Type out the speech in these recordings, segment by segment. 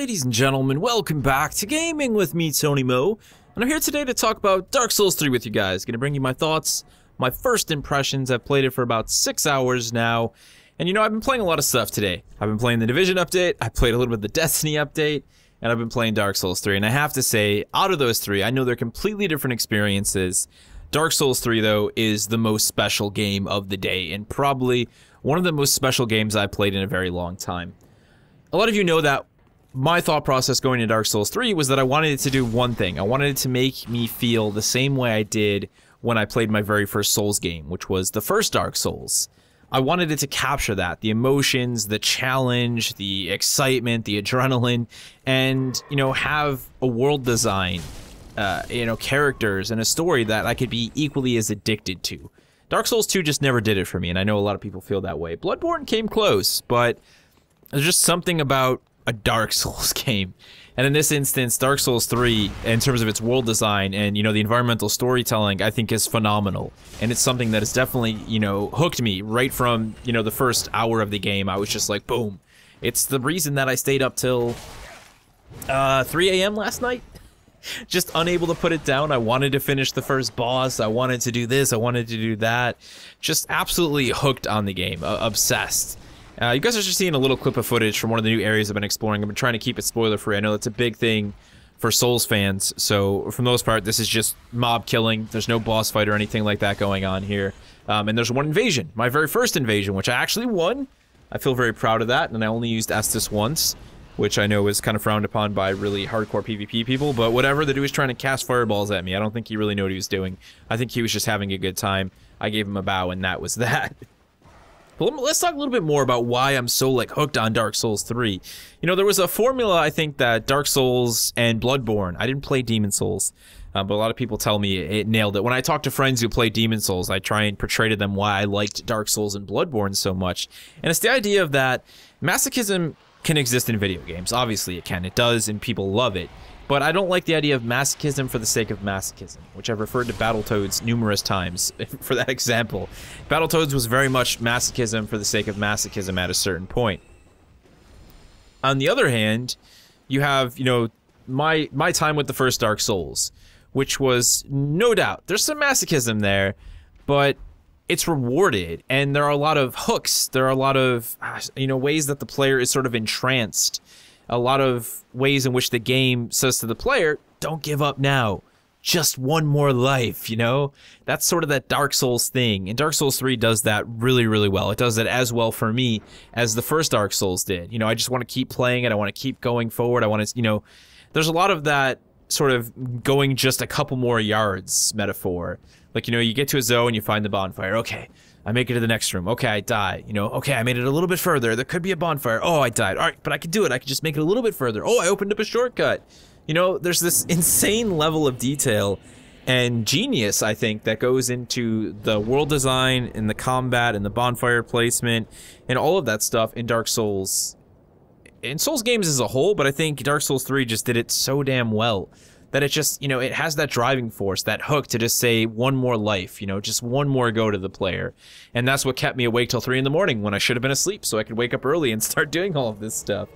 Ladies and gentlemen, welcome back to Gaming with me, TONYMO, and I'm here today to talk about Dark Souls 3 with you guys. Gonna bring you my thoughts, my first impressions. I've played it for about 6 hours now, and you know, I've been playing a lot of stuff today. I've been playing the Division update, I played a little bit of the Destiny update, and I've been playing Dark Souls 3, and I have to say, out of those three, I know they're completely different experiences. Dark Souls 3, though, is the most special game of the day, and probably one of the most special games I've played in a very long time. A lot of you know that my thought process going into Dark Souls 3 was that I wanted it to do one thing. I wanted it to make me feel the same way I did when I played my very first Souls game, which was the first Dark Souls. I wanted it to capture that, the emotions, the challenge, the excitement, the adrenaline, and, you know, have a world design, you know, characters and a story that I could be equally as addicted to. Dark Souls 2 just never did it for me, and I know a lot of people feel that way. Bloodborne came close, but there's just something about a Dark Souls game. And in this instance, Dark Souls 3, in terms of its world design and, you know, the environmental storytelling, I think is phenomenal. And it's something that has definitely, you know, hooked me right from, you know, the first hour of the game. I was just like, boom. It's the reason that I stayed up till 3 a.m. last night. Just unable to put it down. I wanted to finish the first boss. I wanted to do this. I wanted to do that. Just absolutely hooked on the game. Obsessed. You guys are just seeing a little clip of footage from one of the new areas I've been exploring. I've been trying to keep it spoiler-free. I know that's a big thing for Souls fans, so for the most part, this is just mob killing. There's no boss fight or anything like that going on here. And there's one invasion, my very first invasion, which I actually won. I feel very proud of that, and I only used Estus once, which I know is kind of frowned upon by really hardcore PvP people, but whatever, the dude was trying to cast fireballs at me. I don't think he really knew what he was doing. I think he was just having a good time. I gave him a bow, and that was that. But let's talk a little bit more about why I'm so, like, hooked on Dark Souls 3. You know, there was a formula, I think, that Dark Souls and Bloodborne, I didn't play Demon Souls, but a lot of people tell me it nailed it. When I talk to friends who play Demon Souls, I try and portray to them why I liked Dark Souls and Bloodborne so much. And it's the idea of that masochism can exist in video games. Obviously it can. It does, and people love it. But I don't like the idea of masochism for the sake of masochism, which I've referred to Battletoads numerous times for that example. Battletoads was very much masochism for the sake of masochism at a certain point. On the other hand, you have, you know, my time with the first Dark Souls, which was, no doubt, there's some masochism there, but it's rewarded, and there are a lot of hooks, there are a lot of, you know, ways that the player is sort of entranced. A lot of ways in which the game says to the player, don't give up now, just one more life, you know? That's sort of that Dark Souls thing, and Dark Souls 3 does that really, really well. It does that as well for me as the first Dark Souls did. You know, I just want to keep playing it, I want to keep going forward, I want to, you know, there's a lot of that sort of going just a couple more yards metaphor. Like, you know, you get to a zone, you find the bonfire, okay. I make it to the next room. Okay, I die. You know, okay, I made it a little bit further. There could be a bonfire. Oh, I died. All right, but I could do it. I could just make it a little bit further. Oh, I opened up a shortcut. You know, there's this insane level of detail and genius, I think, that goes into the world design and the combat and the bonfire placement and all of that stuff in Dark Souls. In Souls games as a whole, but I think Dark Souls 3 just did it so damn well. That it just, you know, it has that driving force, that hook to just say one more life, you know, just one more go to the player. And that's what kept me awake till 3 in the morning when I should have been asleep so I could wake up early and start doing all of this stuff.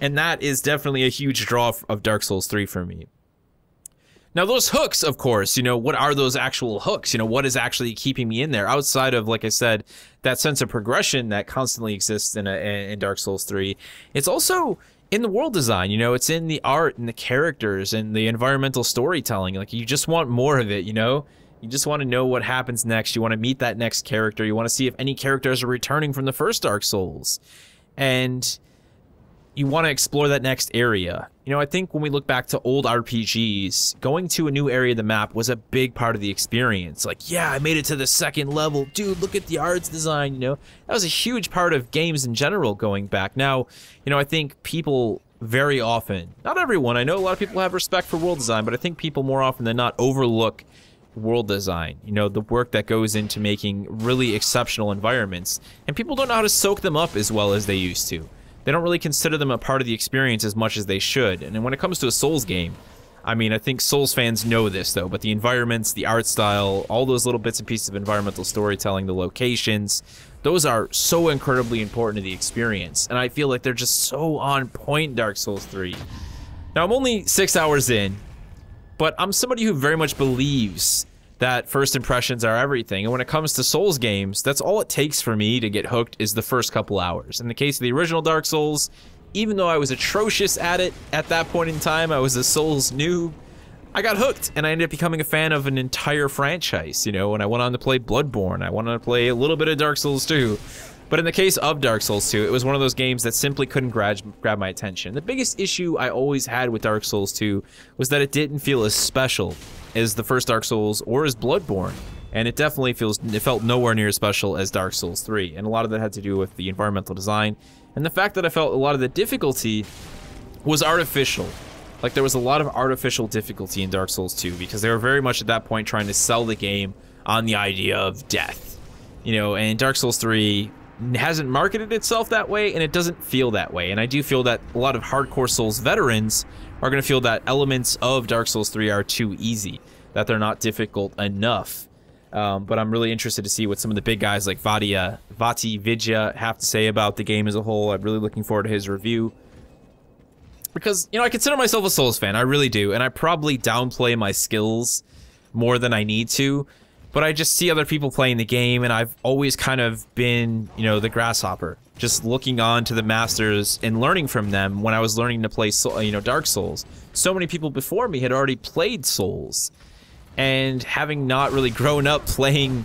And that is definitely a huge draw of Dark Souls 3 for me. Now those hooks, of course, you know, what are those actual hooks? You know, what is actually keeping me in there outside of, like I said, that sense of progression that constantly exists in Dark Souls 3. It's also in the world design, you know, it's in the art and the characters and the environmental storytelling. Like, you just want more of it, you know? You just want to know what happens next. You want to meet that next character. You want to see if any characters are returning from the first Dark Souls. And you want to explore that next area. You know, I think when we look back to old RPGs, going to a new area of the map was a big part of the experience. Like, yeah, I made it to the second level. Dude, look at the arts design, you know? That was a huge part of games in general going back. Now, you know, I think people very often, not everyone, I know a lot of people have respect for world design, but I think people more often than not overlook world design, you know, the work that goes into making really exceptional environments. And people don't know how to soak them up as well as they used to. They don't really consider them a part of the experience as much as they should. And when it comes to a Souls game, I mean, I think Souls fans know this, though, but the environments, the art style, all those little bits and pieces of environmental storytelling, the locations, those are so incredibly important to the experience, and I feel like they're just so on point in Dark Souls 3. Now, I'm only 6 hours in, but I'm somebody who very much believes that first impressions are everything, and when it comes to Souls games, that's all it takes for me to get hooked is the first couple hours. In the case of the original Dark Souls, even though I was atrocious at it at that point in time, I was a Souls noob, I got hooked, and I ended up becoming a fan of an entire franchise, you know, and I went on to play Bloodborne, I went on to play a little bit of Dark Souls 2, but in the case of Dark Souls 2, it was one of those games that simply couldn't grab my attention. The biggest issue I always had with Dark Souls 2 was that it didn't feel as special as the first Dark Souls or as Bloodborne, and it definitely felt nowhere near as special as Dark Souls 3, and a lot of that had to do with the environmental design, and the fact that I felt a lot of the difficulty was artificial. Like, there was a lot of artificial difficulty in Dark Souls 2 because they were very much at that point trying to sell the game on the idea of death. You know, and Dark Souls 3 hasn't marketed itself that way, and it doesn't feel that way. And I do feel that a lot of hardcore Souls veterans are going to feel that elements of Dark Souls 3 are too easy, that they're not difficult enough. But I'm really interested to see what some of the big guys like Vati Vidya have to say about the game as a whole. I'm really looking forward to his review. Because, you know, I consider myself a Souls fan, I really do, and I probably downplay my skills more than I need to, but I just see other people playing the game, and I've always kind of been, you know, the grasshopper, just looking on to the masters and learning from them when I was learning to play, you know, Dark Souls. So many people before me had already played Souls, and having not really grown up playing...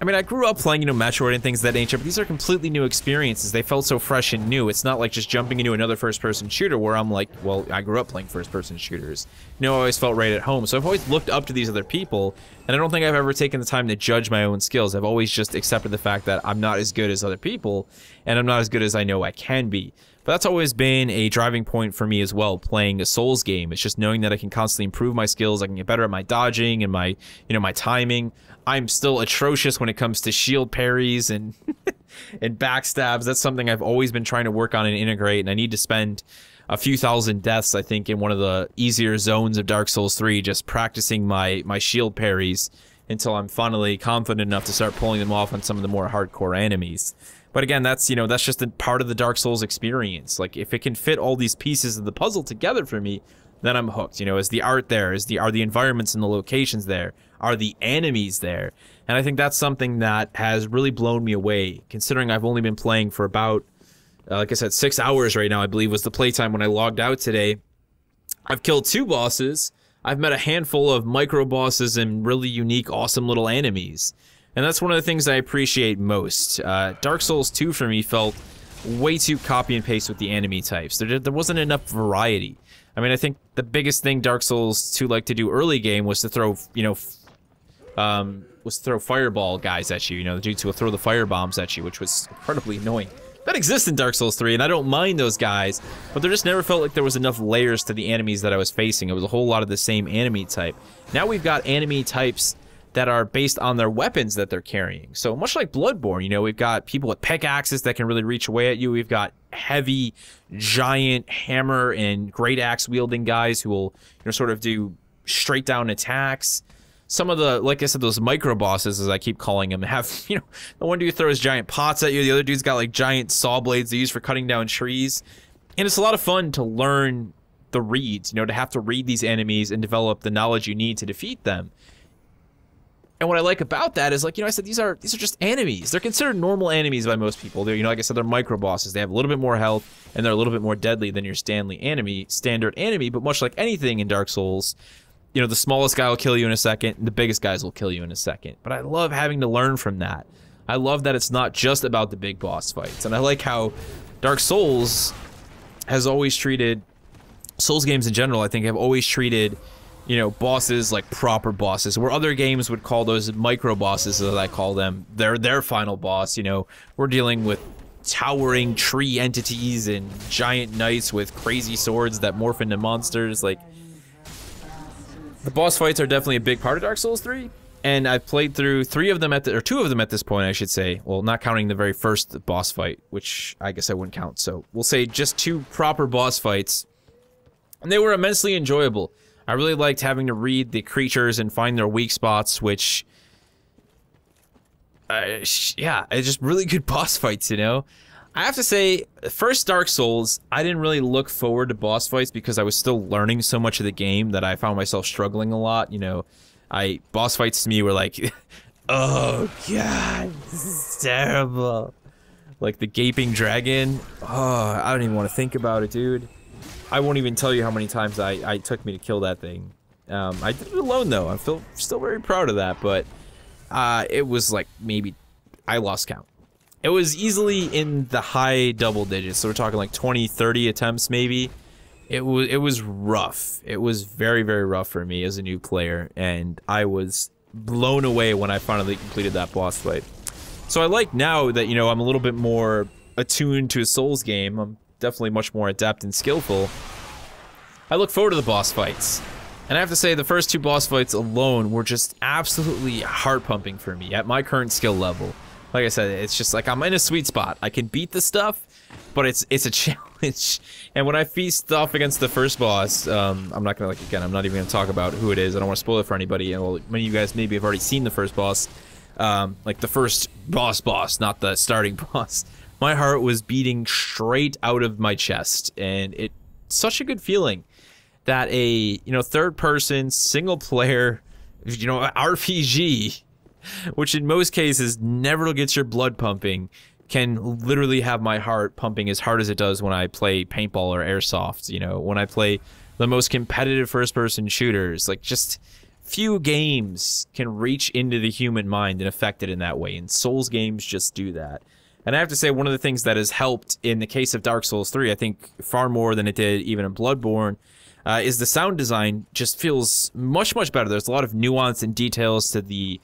I mean, I grew up playing, you know, Metroid and things of that nature, but these are completely new experiences. They felt so fresh and new. It's not like just jumping into another first-person shooter where I'm like, well, I grew up playing first-person shooters. You know, I always felt right at home. So I've always looked up to these other people, and I don't think I've ever taken the time to judge my own skills. I've always just accepted the fact that I'm not as good as other people, and I'm not as good as I know I can be. But that's always been a driving point for me as well, playing a Souls game. It's just knowing that I can constantly improve my skills, I can get better at my dodging and my, you know, my timing. I'm still atrocious when it comes to shield parries and and backstabs. That's something I've always been trying to work on and integrate, and I need to spend a few thousand deaths, I think, in one of the easier zones of Dark Souls 3, just practicing my shield parries until I'm finally confident enough to start pulling them off on some of the more hardcore enemies. But again, that's, you know, that's just a part of the Dark Souls experience. Like, if it can fit all these pieces of the puzzle together for me, then I'm hooked. You know, is the art there? Are the environments and the locations there? Are the enemies there? And I think that's something that has really blown me away, considering I've only been playing for about, like I said, 6 hours right now, I believe was the playtime when I logged out today. I've killed 2 bosses. I've met a handful of micro bosses and really unique, awesome little enemies. And that's one of the things I appreciate most. Dark Souls 2 for me felt way too copy and paste with the enemy types. There wasn't enough variety. I mean, I think the biggest thing Dark Souls 2 liked to do early game was to throw, you know, fireball guys at you. You know, the dudes who will throw the fire bombs at you, which was incredibly annoying. That exists in Dark Souls 3, and I don't mind those guys, but there just never felt like there was enough layers to the enemies that I was facing. It was a whole lot of the same enemy type. Now we've got enemy types that are based on their weapons that they're carrying. So much like Bloodborne, you know, we've got people with pickaxes that can really reach away at you. We've got heavy, giant hammer and great axe wielding guys who will, you know, sort of do straight down attacks. Some of the, like I said, those micro bosses, as I keep calling them, have, you know, the one dude throws giant pots at you, the other dude's got like giant saw blades they use for cutting down trees. And it's a lot of fun to learn the reads, you know, to have to read these enemies and develop the knowledge you need to defeat them. And what I like about that is, like, you know, I said, these are just enemies. They're considered normal enemies by most people. They're, you know, like I said, they're micro bosses. They have a little bit more health, and they're a little bit more deadly than your standard enemy. But much like anything in Dark Souls, you know, the smallest guy will kill you in a second, and the biggest guys will kill you in a second. But I love having to learn from that. I love that it's not just about the big boss fights. And I like how Dark Souls has always treated, Souls games in general, I think, have always treated, you know, bosses like proper bosses, where other games would call those micro bosses, as I call them, their final boss. You know, we're dealing with towering tree entities and giant knights with crazy swords that morph into monsters. Like, the boss fights are definitely a big part of Dark Souls 3, and I've played through 2 of them at this point, I should say. Well, not counting the very first boss fight, which I guess I wouldn't count. So we'll say just 2 proper boss fights, and they were immensely enjoyable. I really liked having to read the creatures and find their weak spots, which yeah, it's just really good boss fights, you know? I have to say, first Dark Souls, I didn't really look forward to boss fights because I was still learning so much of the game that I found myself struggling a lot, you know? Boss fights to me were like, oh god, this is terrible. Like the gaping dragon, oh, I don't even want to think about it, dude. I won't even tell you how many times it took me to kill that thing. I did it alone though, I feel still very proud of that, but it was like maybe, I lost count. It was easily in the high double digits, so we're talking like 20, 30 attempts maybe. It was rough. It was very, very rough for me as a new player, and I was blown away when I finally completed that boss fight. So I like now that, you know, I'm a little bit more attuned to a Souls game. I'm definitely much more adept and skillful. I look forward to the boss fights. And I have to say, the first two boss fights alone were just absolutely heart-pumping for me at my current skill level. Like I said, it's just like I'm in a sweet spot. I can beat the stuff, but it's a challenge. And when I feast off against the first boss, I'm not gonna, like, again, I'm not even gonna talk about who it is. I don't want to spoil it for anybody. And well, many of you guys maybe have already seen the first boss, like the first boss, not the starting boss. My heart was beating straight out of my chest, and it's such a good feeling that a, you know, third-person single-player, you know, RPG, which in most cases never gets your blood pumping, can literally have my heart pumping as hard as it does when I play paintball or airsoft, you know, when I play the most competitive first-person shooters. Like, just few games can reach into the human mind and affect it in that way, and Souls games just do that. And I have to say, one of the things that has helped in the case of Dark Souls 3, I think far more than it did even in Bloodborne, is the sound design just feels much, much better. There's a lot of nuance and details to the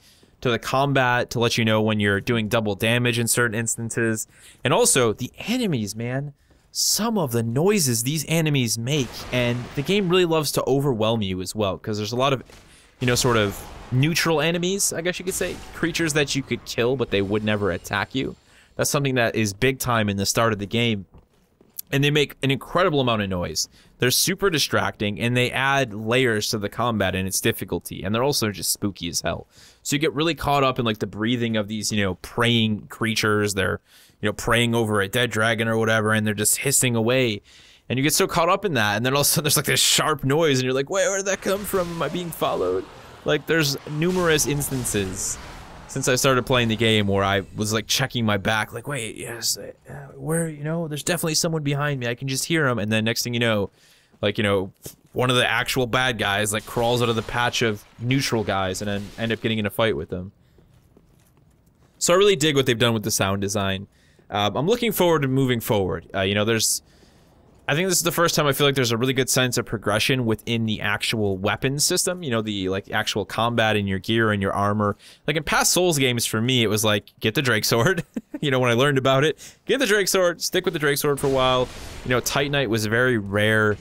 combat to let you know when you're doing double damage in certain instances. And also, the enemies, man. Some of the noises these enemies make, and the game really loves to overwhelm you as well, because there's a lot of, you know, sort of neutral enemies, I guess you could say. Creatures that you could kill, but they would never attack you. That's something that is big time in the start of the game. And they make an incredible amount of noise. They're super distracting, and they add layers to the combat and its difficulty. And they're also just spooky as hell. So you get really caught up in, like, the breathing of these, you know, praying creatures. They're, you know, praying over a dead dragon or whatever, and they're just hissing away. And you get so caught up in that, and then all of a sudden there's, like, this sharp noise, and you're like, wait, where did that come from? Am I being followed? Like, there's numerous instances since I started playing the game where I was, like, checking my back, like, wait, yes, where, you know, there's definitely someone behind me. I can just hear him. And then next thing you know, like, you know, one of the actual bad guys, like, crawls out of the patch of neutral guys and then end up getting in a fight with them. So I really dig what they've done with the sound design. I'm looking forward to moving forward. You know, I think this is the first time I feel like there's a really good sense of progression within the actual weapon system, you know, the, like, actual combat in your gear and your armor. Like, in past Souls games, for me, it was like, get the Drake Sword. You know, when I learned about it, get the Drake Sword, stick with the Drake Sword for a while. You know, Titanite was very rare.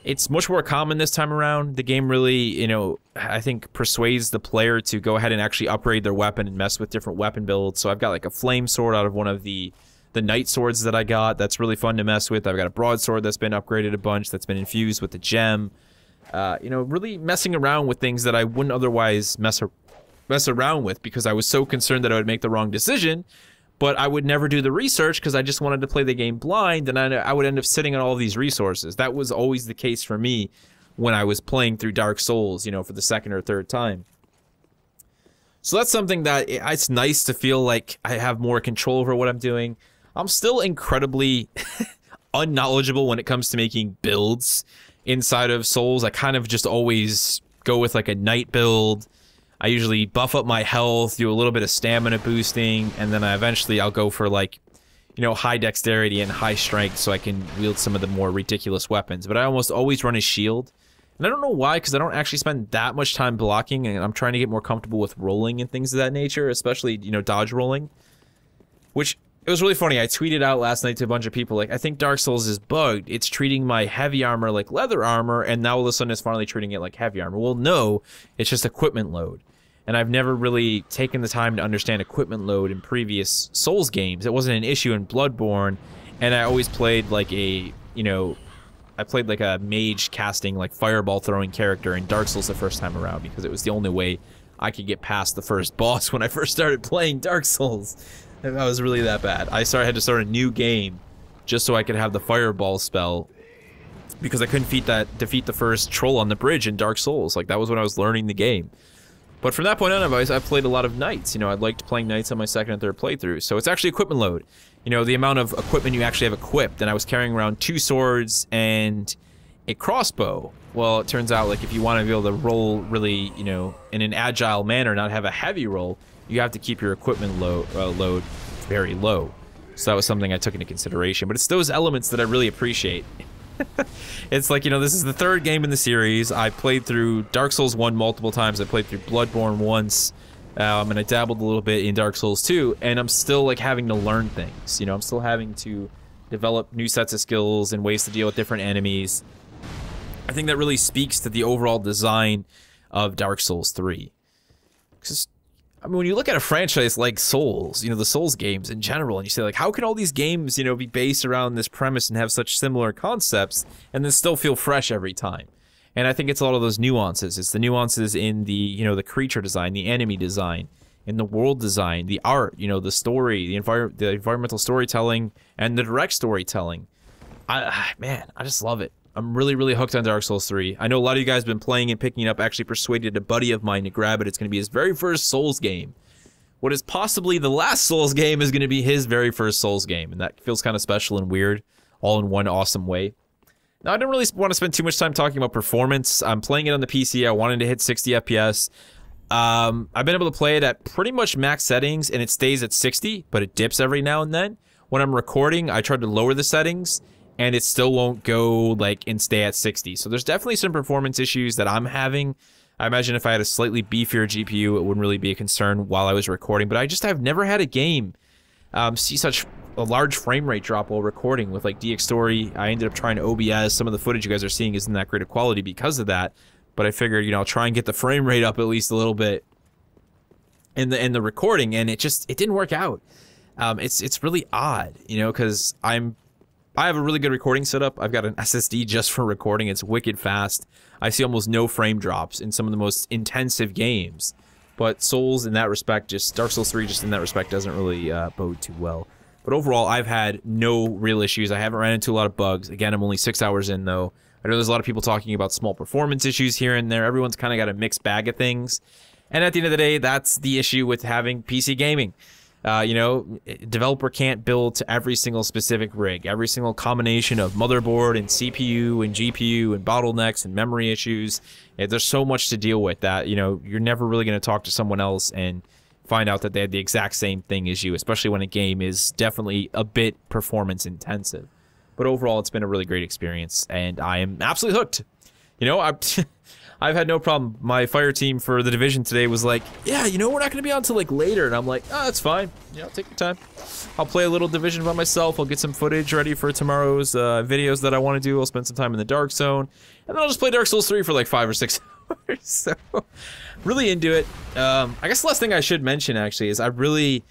It's much more common this time around. The game really, you know, I think persuades the player to go ahead and actually upgrade their weapon and mess with different weapon builds. So I've got, like, a flame sword out of one of the Knight swords that I got. That's really fun to mess with. I've got a broadsword that's been upgraded a bunch, that's been infused with the gem. You know, really messing around with things that I wouldn't otherwise mess around with because I was so concerned that I would make the wrong decision, but I would never do the research because I just wanted to play the game blind, and I would end up sitting on all these resources. That was always the case for me when I was playing through Dark Souls, you know, for the second or third time. So that's something that it's nice to feel like I have more control over what I'm doing. I'm still incredibly unknowledgeable when it comes to making builds inside of Souls. I kind of just always go with, like, a Knight build. I usually buff up my health, do a little bit of stamina boosting, and then I'll go for, like, you know, high dexterity and high strength so I can wield some of the more ridiculous weapons. But I almost always run a shield. And I don't know why, because I don't actually spend that much time blocking, and I'm trying to get more comfortable with rolling and things of that nature, especially, you know, dodge rolling. Which, it was really funny. I tweeted out last night to a bunch of people, like, I think Dark Souls is bugged. It's treating my heavy armor like leather armor, and now all of a sudden it's finally treating it like heavy armor. Well, no, it's just equipment load. And I've never really taken the time to understand equipment load in previous Souls games. It wasn't an issue in Bloodborne, and I always played like a, you know, I played like a mage casting, like fireball throwing character in Dark Souls the first time around because it was the only way I could get past the first boss when I first started playing Dark Souls. I was really that bad. I had to start a new game just so I could have the fireball spell, because I couldn't defeat the first troll on the bridge in Dark Souls. Like, that was when I was learning the game. But from that point on, I've played a lot of knights. You know, I liked playing knights on my second and third playthrough. So it's actually equipment load. You know, the amount of equipment you actually have equipped. And I was carrying around 2 swords and a crossbow. Well, it turns out, like, if you want to be able to roll really, you know, in an agile manner, not have a heavy roll, you have to keep your equipment load very low. So that was something I took into consideration. But it's those elements that I really appreciate. It's like, you know, this is the 3rd game in the series. I played through Dark Souls 1 multiple times. I played through Bloodborne once. And I dabbled a little bit in Dark Souls 2. And I'm still, like, having to learn things. You know, I'm still having to develop new sets of skills and ways to deal with different enemies. I think that really speaks to the overall design of Dark Souls 3. Because, I mean, when you look at a franchise like Souls, you know, the Souls games in general, and you say, like, how can all these games, you know, be based around this premise and have such similar concepts and then still feel fresh every time? And I think it's a lot of those nuances. It's the nuances in the, you know, the creature design, the enemy design, in the world design, the art, you know, the story, the environmental storytelling, and the direct storytelling. Man, I just love it. I'm really, really hooked on Dark Souls 3. I know a lot of you guys have been playing and picking it up. Actually persuaded a buddy of mine to grab it. It's going to be his very first Souls game. What is possibly the last Souls game is going to be his very first Souls game. And that feels kind of special and weird, all in one awesome way. Now, I don't really want to spend too much time talking about performance. I'm playing it on the PC. I wanted to hit 60 FPS. I've been able to play it at pretty much max settings, and it stays at 60, but it dips every now and then. When I'm recording, I tried to lower the settings, and it still won't go, like, and stay at 60. So there's definitely some performance issues that I'm having. I imagine if I had a slightly beefier GPU, it wouldn't really be a concern while I was recording. But I've never had a game see such a large frame rate drop while recording with, like, DX Story. I ended up trying to OBS. Some of the footage you guys are seeing isn't that great of quality because of that. But I figured, you know, I'll try and get the frame rate up at least a little bit in the recording, and it didn't work out. It's really odd, you know, because I have a really good recording setup. I've got an SSD just for recording. It's wicked fast. I see almost no frame drops in some of the most intensive games. But Souls, in that respect, Dark Souls 3, just in that respect, doesn't really bode too well. But overall, I've had no real issues. I haven't ran into a lot of bugs. Again, I'm only 6 hours in, though. I know there's a lot of people talking about small performance issues here and there. Everyone's kind of got a mixed bag of things. And at the end of the day, that's the issue with having PC gaming. You know, a developer can't build to every single specific rig, every single combination of motherboard and CPU and GPU and bottlenecks and memory issues. There's so much to deal with that, you know, you're never really going to talk to someone else and find out that they had the exact same thing as you, especially when a game is definitely a bit performance intensive. But overall, it's been a really great experience, and I am absolutely hooked. You know, I've had no problem. My fire team for the Division today was like, yeah, you know, we're not going to be on until, like, later. And I'm like, oh, that's fine. You know, take your time. I'll play a little Division by myself. I'll get some footage ready for tomorrow's videos that I want to do. I'll spend some time in the Dark Zone. And then I'll just play Dark Souls 3 for, like, 5 or 6 hours. So, really into it. I guess the last thing I should mention, actually, is I really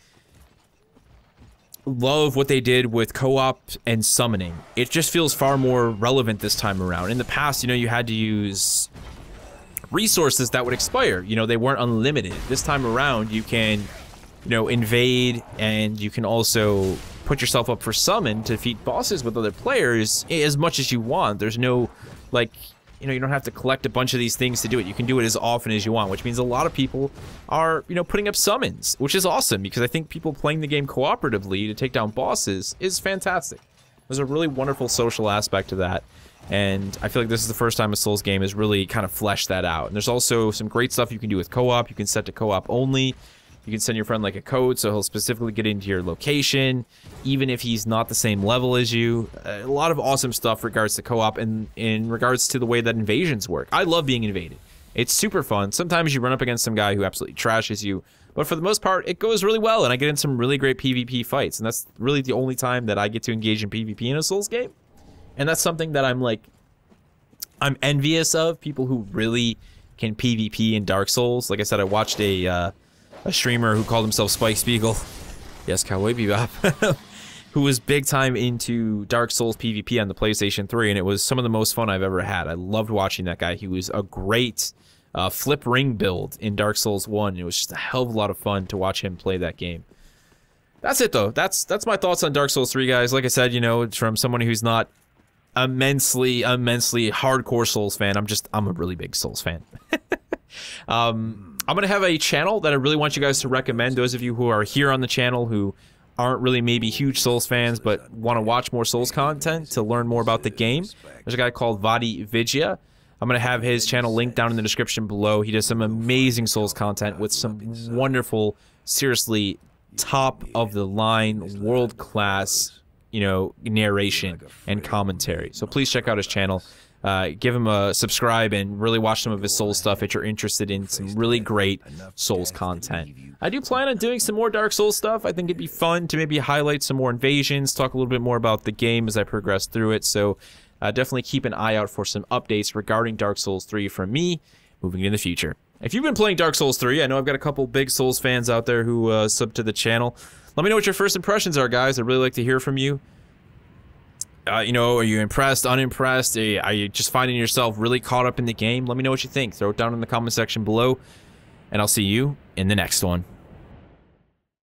love what they did with co-op and summoning. It just feels far more relevant this time around. In the past, you know, you had to use resources that would expire. You know, they weren't unlimited. This time around, you can, you know, invade, and you can also put yourself up for summon to defeat bosses with other players as much as you want. There's no, like, you know, you don't have to collect a bunch of these things to do it. You can do it as often as you want, which means a lot of people are, you know, putting up summons, which is awesome, because I think people playing the game cooperatively to take down bosses is fantastic. There's a really wonderful social aspect to that, and I feel like this is the first time a Souls game has really kind of fleshed that out. And there's also some great stuff you can do with co-op. You can set to co-op only. You can send your friend, like, a code, so he'll specifically get into your location, even if he's not the same level as you. A lot of awesome stuff regards to co-op and in regards to the way that invasions work. I love being invaded. It's super fun. Sometimes you run up against some guy who absolutely trashes you, but for the most part, it goes really well, and I get in some really great PvP fights, and that's really the only time that I get to engage in PvP in a Souls game. And that's something that I'm envious of, people who really can PvP in Dark Souls. Like I said, I watched a streamer who called himself Spike Spiegel, yes, Cowboy Bebop, who was big time into Dark Souls PvP on the PlayStation 3, and it was some of the most fun I've ever had. I loved watching that guy. He was a great flip ring build in Dark Souls 1. It was just a hell of a lot of fun to watch him play that game. That's it, though. That's my thoughts on Dark Souls 3, guys. Like I said, you know, it's from someone who's not immensely hardcore Souls fan. I'm a really big Souls fan. I'm gonna have a channel that I really want you guys to recommend. Those of you who are here on the channel who aren't really maybe huge Souls fans but want to watch more Souls content to learn more about the game. There's a guy called Vadi Vidya. I'm gonna have his channel linked down in the description below. He does some amazing Souls content with some wonderful, seriously top of the line, world class, you know, narration and commentary. So please check out his channel. Give him a subscribe and really watch some of his Souls stuff if you're interested in some really great Souls content. I do plan on doing some more Dark Souls stuff. I think it'd be fun to maybe highlight some more invasions, talk a little bit more about the game as I progress through it. So definitely keep an eye out for some updates regarding Dark Souls 3 from me moving in the future. If you've been playing Dark Souls 3, I know I've got a couple big Souls fans out there who sub to the channel. Let me know what your first impressions are, guys. I'd really like to hear from you. You know, are you impressed, unimpressed? Are you just finding yourself really caught up in the game? Let me know what you think. Throw it down in the comment section below, and I'll see you in the next one.